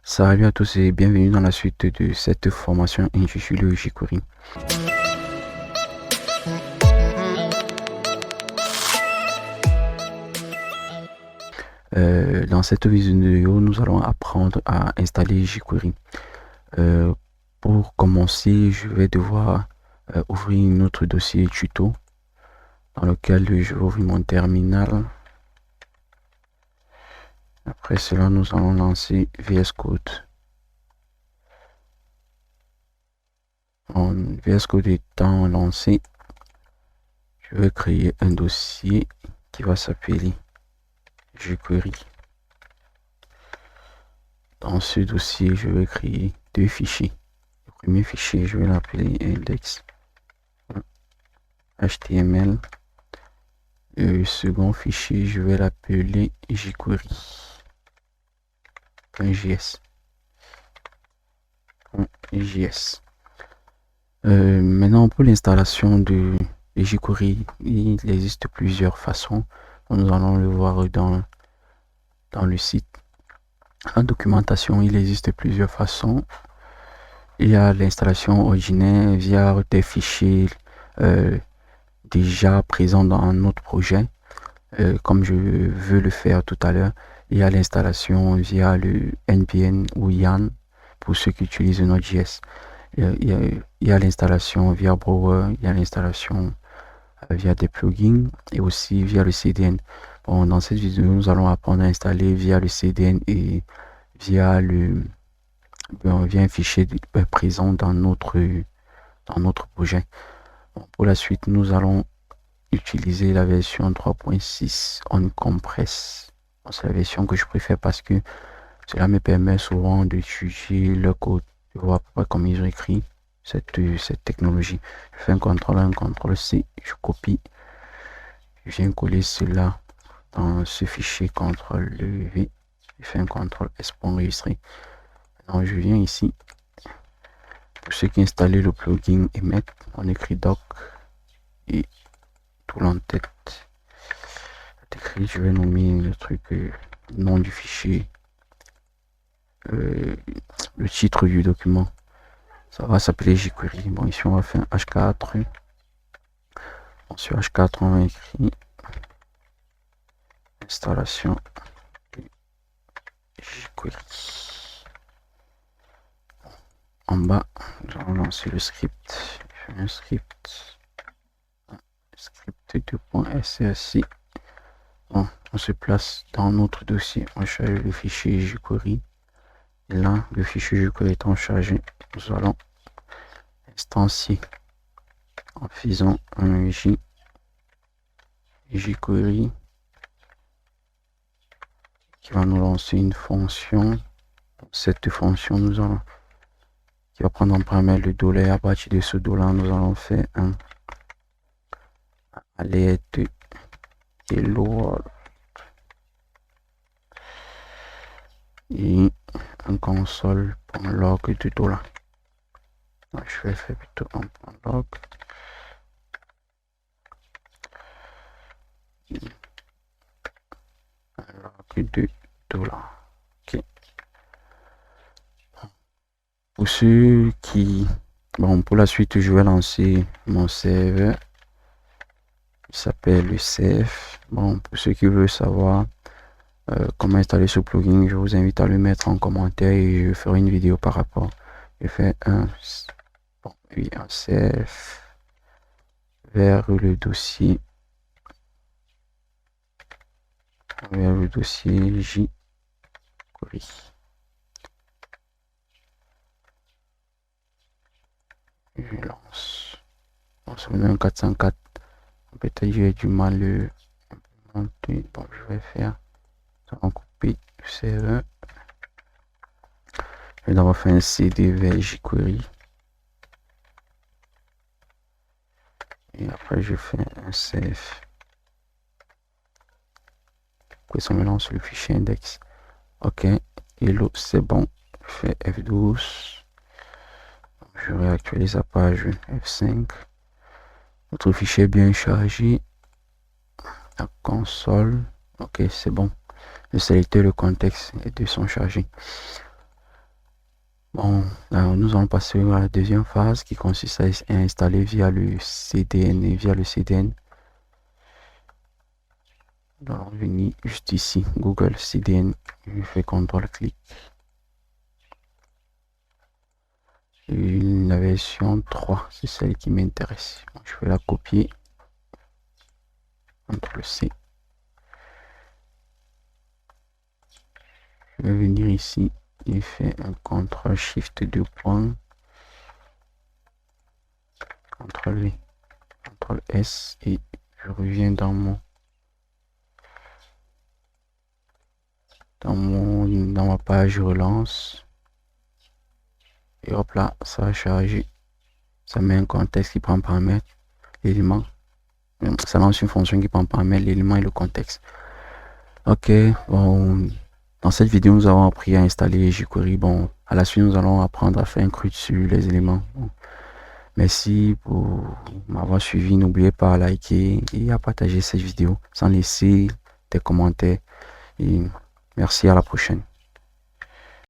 Salut à tous et bienvenue dans la suite de cette formation intitulée jQuery. Dans cette vidéo, nous allons apprendre à installer jQuery. Pour commencer, je vais devoir ouvrir un autre dossier tuto dans lequel je vais ouvrir mon terminal. Après cela, nous allons lancer VS Code. VS Code étant lancé, je vais créer un dossier qui va s'appeler jQuery. Dans ce dossier, je vais créer deux fichiers. Le premier fichier, je vais l'appeler index.html. Le second fichier, je vais l'appeler jQuery.js. Maintenant, pour l'installation de jQuery, il existe plusieurs façons. Nous allons le voir dans le site. En documentation, il existe plusieurs façons. Il y a l'installation ordinaire via des fichiers déjà présents dans notre projet, comme je veux le faire tout à l'heure. Il y a l'installation via le NPM ou YARN pour ceux qui utilisent Node.js. Il y a l'installation via Bower, il y a l'installation via des plugins et aussi via le CDN. Bon, dans cette vidéo, nous allons apprendre à installer via le CDN et via un fichier présent dans notre projet. Bon, pour la suite, nous allons utiliser la version 3.6 OnCompress. Bon, c'est la version que je préfère parce que cela me permet souvent d'étudier le code, de voir à peu près comment ils ont écrit cette technologie. Je fais un CTRL-C, je copie, je viens coller cela dans ce fichier CTRL-V, je fais un CTRL-S pour enregistrer. Maintenant, je viens ici. Pour ceux qui installent le plugin Emmet, on écrit doc et tout l'entête. Je vais nommer le truc, le nom du fichier, le titre du document. Ça va s'appeler jQuery. Bon, ici on va faire un H4. Bon, sur H4, on va écrire installation jQuery. En bas, nous allons lancer le script. Je fais un script 2.src. Bon, on se place dans notre dossier, on charge le fichier jQuery. Et là, le fichier jQuery étant chargé, nous allons instancier en faisant un jQuery qui va nous lancer une fonction. Cette fonction, qui va prendre en paramètre le $. À partir de ce $, nous allons faire un alerte hello world et un console.log de $. Donc, je vais faire plutôt un .log. De $. Ok. Pour ceux qui... Bon, pour la suite, je vais lancer mon serveur. Il s'appelle le CF. Bon, pour ceux qui veulent savoir comment installer ce plugin, je vous invite à le mettre en commentaire et je ferai une vidéo par rapport. Je fais un CF vers le dossier jQuery. Je lance. Bon, ça me donne 404. Peut-être j'ai du mal le monter. Bon, je vais faire. On couper le serveur. Je vais d'abord faire un CD vers jQuery. Et après, je fais un CF. Après, ça me lance le fichier index. Ok. Hello, c'est bon. Je fais F12. Je réactualise la page F5. Notre fichier est bien chargé. La console. Ok, c'est bon. Le sélecteur, le contexte et deux sont chargés. Bon, nous allons passer à la deuxième phase qui consiste à installer via le CDN et via le CDN. Nous allons venir juste ici, Google CDN, je fais CTRL-clic. La version 3, c'est celle qui m'intéresse. Je vais la copier. CTRL-C. Je vais venir ici et faire un CTRL-SHIFT 2 points. CTRL-V, CTRL-S et je reviens dans ma page, je relance. Et hop là, ça va charger. Ça met un contexte qui prend en paramètre l'élément. Ça lance une fonction qui prend en paramètre l'élément et le contexte. Ok, bon, dans cette vidéo, nous avons appris à installer jQuery. Bon, à la suite, nous allons apprendre à faire un CRUD sur les éléments. Bon, merci pour m'avoir suivi. N'oubliez pas à liker et à partager cette vidéo sans laisser des commentaires. Et merci, à la prochaine.